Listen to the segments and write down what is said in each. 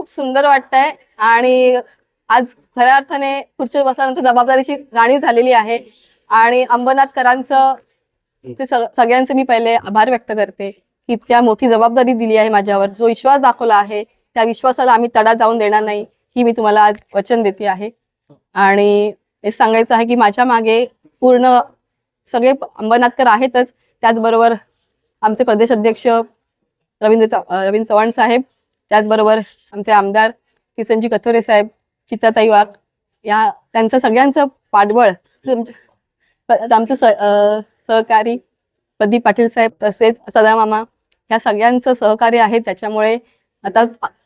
खूप सुंदर वाटतंय आणि आज खऱ्या अर्थाने खुर्चीवर बसल्यानंतर जबाबदारीची जाणीव झालेली आहे आणि अंबरनाथकरांचं सगळ्यांचे मी पहिले आभार व्यक्त करते की इतक्या मोठी जबाबदारी दिली आहे माझ्यावर, जो विश्वास दाखवला आहे त्या विश्वासाला आम्ही तडा जाऊन देणार नाही ही मी तुम्हाला आज वचन देते आहे. आणि हे सांगायचं आहे की माझ्या मागे पूर्ण सगळे अंबरनाथकर आहेतच, त्याचबरोबर आमचे प्रदेश अध्यक्ष रवींद्र चव्हाण साहेब, त्याचबरोबर आमचे आमदार किसनजी कथोरे साहेब, चित्ताताई वाघ, या त्यांचं सगळ्यांचं पाठबळ, आमचं सहकारी प्रदीप पाटील साहेब तसेच सदामामा, ह्या सगळ्यांचं सहकार्य आहे. त्याच्यामुळे आता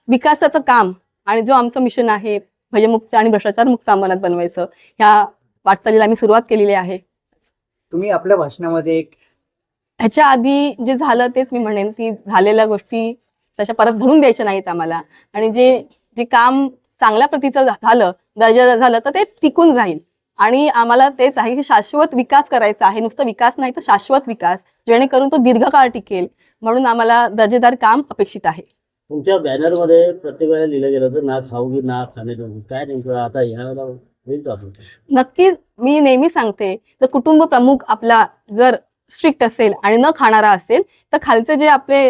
विकासाचं काम आणि जो आमचं मिशन आहे भयमुक्त आणि भ्रष्टाचार मुक्त अंबरनाथ बनवायचं, ह्या वाटचालीला आम्ही सुरुवात केलेली आहे. तुम्ही आपल्या भाषणामध्ये ह्याच्या आधी जे झालं तेच मी म्हणेन की झालेल्या गोष्टी तशा परत भरून द्यायच्या नाहीत आम्हाला, आणि जे काम चांगल्या प्रतीचं झालं, दर्जा झालं, तर ते टिकून राहील. आणि आम्हाला तेच आहे की शाश्वत विकास करायचा आहे, नुसतं विकास नाही तर शाश्वत विकास, जेणेकरून तो दीर्घकाळ टिकेल. म्हणून आम्हाला दर्जेदार काम अपेक्षित आहे. तुमच्या बॅनरमध्ये प्रत्येक वेळेला लिहिलं गेलं तर ना खाऊगी ना खाण्याजोगी, काय नेमकं आता ह्याला होईल का? नक्कीच मी नेहमी सांगते, जर कुटुंब प्रमुख आपला जर स्ट्रिक्ट असेल आणि न खाणारा असेल तर खालचे जे आपले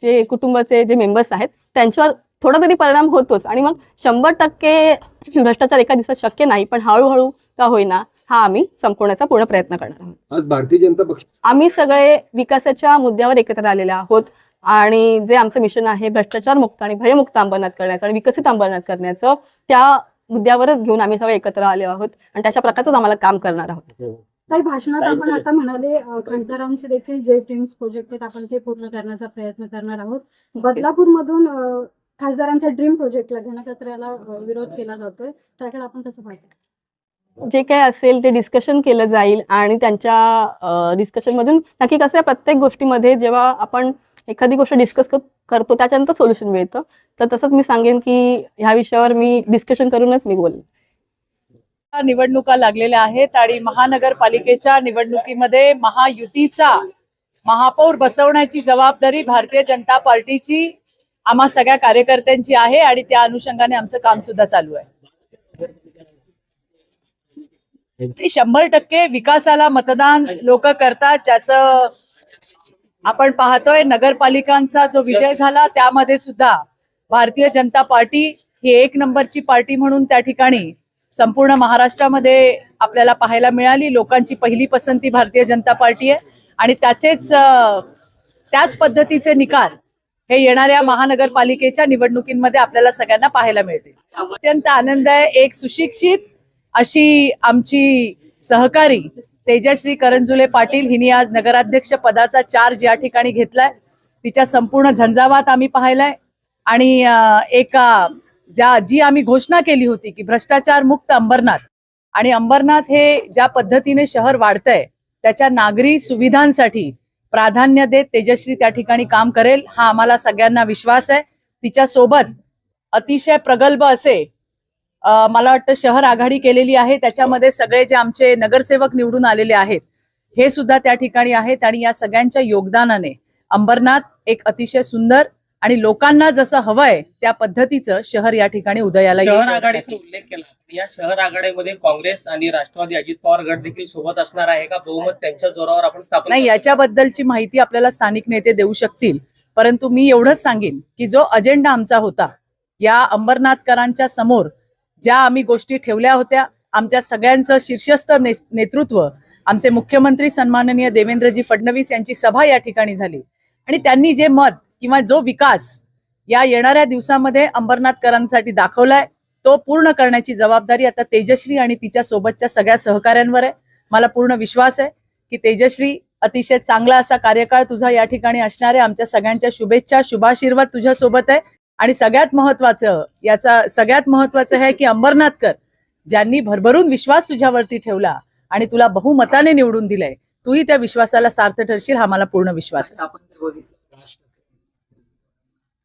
जे कुटुंबाचे जे मेंबर्स आहेत त्यांच्यावर थोडा तरी परिणाम होतोच. आणि मग 100% भ्रष्टाचार एका दिवसात शक्य नाही, पण हळूहळू का होईना हा आम्ही संपवण्याचा पूर्ण प्रयत्न करणार आहोत. आज भारतीय जनता पक्ष आम्ही सगळे विकासाच्या मुद्द्यावर एकत्र आलेले आहोत आणि जे आमचं मिशन आहे भ्रष्टाचार मुक्त आणि भयमुक्त अंबरनाथ करण्याचं आणि विकसित अंबरनाथ करण्याचं, त्या मुद्द्यावरच घेऊन आम्ही सगळे एकत्र आले आहोत आणि त्याच्या प्रकारचंच आम्हाला काम करणार आहोत. काही भाषणात आपण आता म्हणाले खासदारांचे देखील जे ड्रीम्स प्रोजेक्ट आहेत आपण ते पूर्ण करण्याचा प्रयत्न करणार आहोत. बदलापूर मधून खासदारांच्या ड्रीम प्रोजेक्टला घनकचऱ्याला विरोध केला जातोय, त्याकडे आपण कसं पाहतो? जे काय असेल ते डिस्कशन केलं जाईल आणि त्यांच्या डिस्कशन मधून नक्की कसं आहे, प्रत्येक गोष्टीमध्ये जेव्हा आपण एखादी गोष्ट डिस्कस करतो त्याच्यानंतर सोल्युशन मिळतं. तर तसंच मी सांगेन की ह्या विषयावर मी डिस्कशन करूनच मी बोलेन. निवडणुका लागलेल्या आहेत आणि महानगरपालिकेच्या निवडणुकीमध्ये महायुतीचा महापौर बसवण्याची जबाबदारी भारतीय जनता पार्टीची आम्हा सगळ्या कार्यकर्त्यांची आहे आणि त्या अनुषंगाने आमचं काम सुद्धा चालू आहे. 100% विकासाला मतदान लोक करतात, ज्याचं आपण पाहतोय. नगरपालिकांचा जो विजय झाला त्यामध्ये सुद्धा भारतीय जनता पार्टी ही 1 नंबरची पार्टी म्हणून त्या ठिकाणी संपूर्ण महाराष्ट्रामध्ये आपल्याला पाहायला मिळाली. लोकांची पहिली पसंती भारतीय जनता पार्टी आहे आणि त्याच पद्धतीचे निकाल हे येणाऱ्या महानगरपालिकेच्या निवडणुकीमध्ये आपल्याला सगळ्यांना पाहायला मिळतील. अत्यंत आनंद आहे. एक सुशिक्षित अशी आमची सहकारी तेजश्री करंजुले पाटील हिने आज नगराध्यक्ष पदाचा चार्ज या ठिकाणी घेतलाय. तिच्या संपूर्ण झंझावात आम्ही पाहिलाय आणि जी आम्ही घोषणा केली होती की भ्रष्टाचार मुक्त अंबरनाथ, आणि अंबरनाथ हे ज्या पद्धतीने शहर वाढतंय त्याच्या नागरी सुविधांसाठी प्राधान्य देत तेजश्री त्या ठिकाणी काम करेल हा आम्हाला सगळ्यांना विश्वास आहे. तिच्या सोबत अतिशय प्रगल्भ असे मला वाटतं शहर आघाडी केलेली आहे, त्याच्यामध्ये सगळे जे आमचे नगरसेवक निवडून आलेले आहेत हे सुद्धा त्या ठिकाणी आहेत आणि या सगळ्यांच्या योगदानाने अंबरनाथ एक अतिशय सुंदर आणि लोकांना जसं हवंय त्या पद्धतीचं शहर या ठिकाणी उदयाला येईल. शहर आघाडीचा उल्लेख केला, या शहर आघाडीमध्ये काँग्रेस आणि राष्ट्रवादी अजित पवार गट देखील सोबत असणार आहे का? बहुमत त्यांच्या जोरावर आपण स्थापन नाही, याच्याबद्दलची माहिती आपल्याला स्थानिक नेते देऊ शकतील, परंतु मी एवढंच सांगेन की जो अजेंडा आमचा होता, या अंबरनाथकरांच्या समोर ज्या आम्ही गोष्टी ठेवल्या होत्या, आमच्या सगळ्यांचं शीर्षस्थ नेतृत्व, आमचे मुख्यमंत्री सन्माननीय देवेंद्रजी फडणवीस यांची सभा या ठिकाणी झाली आणि त्यांनी जे मत किंवा जो विकास या येणाऱ्या दिवसामध्ये अंबरनाथकरांसाठी दाखवलाय तो पूर्ण करण्याची जबाबदारी आता तेजश्री आणि तिच्या सोबतच्या सगळ्या सहकाऱ्यांवर आहे. मला पूर्ण विश्वास आहे की तेजश्री अतिशय चांगला असा कार्यकाळ तुझा या ठिकाणी असणार आहे. आमच्या सगळ्यांच्या शुभेच्छा, शुभाशीर्वाद तुझ्या सोबत आहे. आणि सगळ्यात महत्वाचं आहे की अंबरनाथकर ज्यांनी भरभरून विश्वास तुझ्यावरती ठेवला आणि तुला बहुमताने निवडून दिलंय, तूही त्या विश्वासाला सार्थ ठरशील हा मला पूर्ण विश्वास आहे.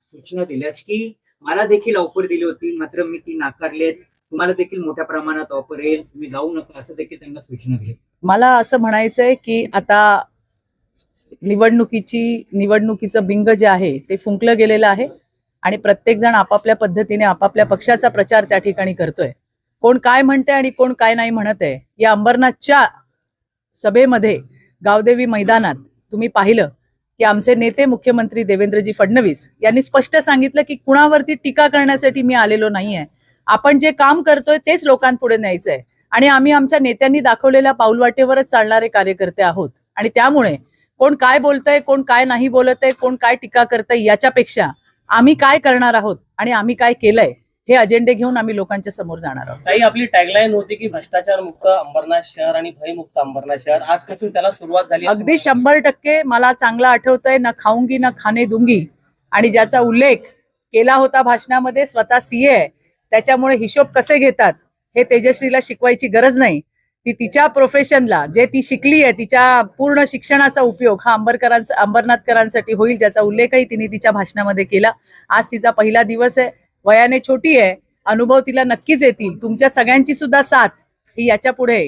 सूचना दिल्यात की मला देखील ऑफर दिली होती, मात्र मी ती नाकारलेत. तुम्हाला देखील मोठ्या प्रमाणात ऑफर येईल, तुम्ही जाऊ नका असं देखील त्यांना सूचना दिली. मला असं म्हणायचंय की आता निवडणुकीचं बिंग जे आहे ते फुंकलं गेलेलं आहे आणि प्रत्येक जण आपापल्या पद्धतीने आपापल्या पक्षाचा प्रचार त्या ठिकाणी करतोय. कोण काय म्हणते आणि कोण काय नाही म्हणत आहे. या अंबरनाथच्या सभेमध्ये गावदेवी मैदानात तुम्ही पाहिलं की आमचे नेते मुख्यमंत्री देवेंद्रजी फडणवीस यांनी स्पष्ट सांगितलं की कुणावरती टीका करण्यासाठी मी आलेलो नाहीये. आपण जे काम करतोय तेच लोकांपुढे न्यायचंय आणि आम्ही आमच्या नेत्यांनी दाखवलेल्या पाऊलवाटेवरच चालणारे कार्यकर्ते आहोत. आणि त्यामुळे कोण काय बोलतंय, कोण काय नाही बोलत आहे, कोण काय टीका करतंय, याच्यापेक्षा आम्ही काय करणार आहोत आणि आम्ही काय केलंय हे अजेंडे घेऊन आम्ही लोकांच्या समोर जाणार आहोत. ताई, आपली टॅगलाईन होती की भ्रष्टाचार मुक्त अंबरनाथ शहर आणि भयमुक्त अंबरनाथ शहर. आजपासून त्याला सुरुवात झाली. अगदी 100% मला चांगलं आठवतंय. ना खाऊंगी ना खाणे दूंगी आणि ज्याचा उल्लेख केला होता भाषणामध्ये स्वतः सीए आहे. त्याच्यामुळे हिशोब कसे घेतात हे तेजश्रीला शिकवायची गरज नाही. ती तिच्या प्रोफेशनला जे ती शिकली आहे तिच्या पूर्ण शिक्षणाचा उपयोग हा अंबरनाथकरांसाठी होईल, ज्याचा उल्लेखही तिने तिच्या भाषणामध्ये केला. आज तिचा पहिला दिवस आहे. वयाने छोटी आहे, अनुभव तिला नक्कीच येतील. तुमच्या सगळ्यांची सुद्धा साथ ही याच्या पुढे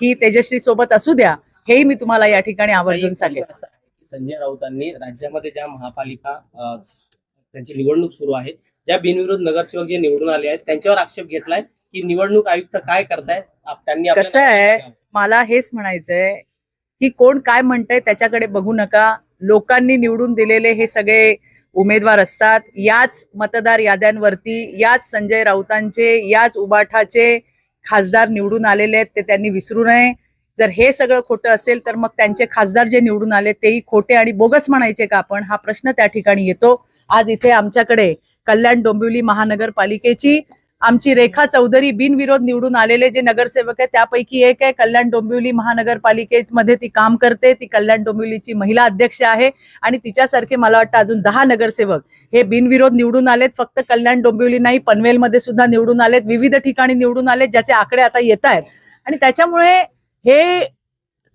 ही तेजश्री सोबत असू द्या, हेही मी तुम्हाला या ठिकाणी आवर्जून सांगेन. संजय राऊतांनी राज्यामध्ये ज्या महापालिका त्यांची निवडणूक सुरू आहे, ज्या बिनविरोध नगरसेवक जे निवडून आले आहेत त्यांच्यावर आक्षेप घेतलाय की निवडणूक आयुक्त काय करतायत. त्यांनी कसं आहे, मला हेच म्हणायचंय की कोण काय म्हणतंय त्याच्याकडे बघू नका. लोकांनी निवडून दिलेले हे सगळे उमेदवार असतात. याच मतदार याद्यांवरती याच संजय राऊतांचे याच उबाठाचे खासदार निवडून आलेले आहेत, ते त्यांनी विसरू नये. जर हे सगळं खोटं असेल तर मग त्यांचे खासदार जे निवडून आले तेही खोटे आणि बोगस म्हणायचे का आपण, हा प्रश्न त्या ठिकाणी येतो. आज इथे आमच्याकडे कल्याण डोंबिवली महानगरपालिकेची आमची रेखा चौधरी बिनविरोध निवडून आलेले जे नगरसेवक आहे त्यापैकी एक आहे. कल्याण डोंबिवली महानगरपालिकेमध्ये ती काम करते. ती कल्याण डोंबिवलीची महिला अध्यक्ष आहे आणि तिच्यासारखे मला वाटतं अजून 10 नगरसेवक हे बिनविरोध निवडून आलेत. फक्त कल्याण डोंबिवली नाही, पनवेलमध्ये सुद्धा निवडून आलेत, विविध ठिकाणी निवडून आलेत, ज्याचे आकडे आता येत आहेत. आणि त्याच्यामुळे हे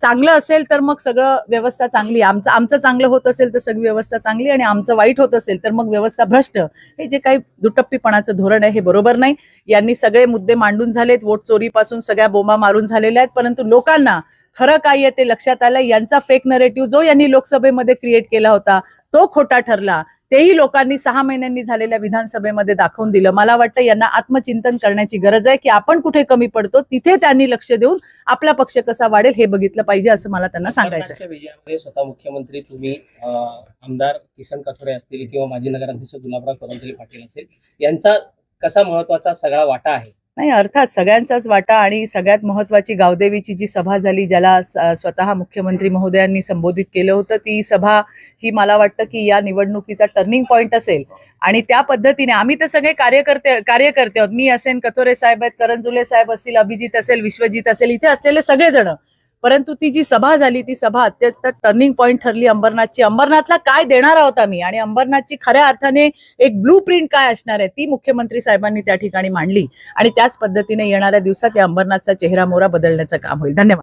चांगलं असेल तर मग सगळं व्यवस्था चांगली, आमचं चांगलं होत असेल तर सगळी व्यवस्था चांगली आणि आमचं वाईट होत असेल तर मग व्यवस्था भ्रष्ट. हे जे काही दुटप्पीपणाचं धोरण आहे हे बरोबर नाही. यांनी सगळे मुद्दे मांडून झालेत. वोट चोरीपासून सगळ्या बोंबा मारून झालेल्या आहेत, परंतु लोकांना खरं काय आहे ते लक्षात आलं. यांचा फेक नरेटिव्ह जो यांनी लोकसभेमध्ये क्रिएट केला होता तो खोटा ठरला. तेही लोकांनी 6 महिन्यांनी झालेल्या विधानसभेमध्ये दाखवून दिलं. मला वाटतं यांना आत्मचिंतन करण्याची गरज आहे की आपण कुठे कमी पडतो, तिथे त्यांनी लक्ष देऊन आपला पक्ष कसा वाढेल हे बघितलं पाहिजे, असं मला त्यांना सांगायचं आहे. विजयामध्ये स्वतः मुख्यमंत्री तुम्ही, आमदार किसन कथोरे असतील किंवा माजी नगराध्यक्ष गुलाबराव कवंतले पाटील असेल, यांचा कसा महत्वाचा सगळा वाटा आहे? नाही, अर्थात सगळ्यांचाच वाटा. आणि सगळ्यात महत्वाची गावदेवीची जी सभा झाली, ज्याला स्वतः मुख्यमंत्री महोदयांनी संबोधित केलं होतं, ती सभा ही मला वाटतं की या निवडणुकीचा टर्निंग पॉइंट असेल. आणि त्या पद्धतीने आम्ही तर सगळे कार्यकर्ते आहोत. मी असेल, कथोरे साहेब आहेत, करंजुले साहेब असतील, अभिजित असेल, विश्वजित असेल, इथे असलेले सगळेजण. परंतु ती जी सभा झाली ती सभा अत्यंत टर्निंग पॉइंट ठरली अंबरनाथची. अंबरनाथला काय देणार आहोत आम्ही आणि अंबरनाथची खऱ्या अर्थाने एक ब्लू प्रिंट काय असणार आहे ती मुख्यमंत्री साहेबांनी त्या ठिकाणी मांडली. आणि त्याच पद्धतीने येणाऱ्या दिवसात या अंबरनाथचा चेहरा मोहरा बदलण्याचं काम होईल. धन्यवाद.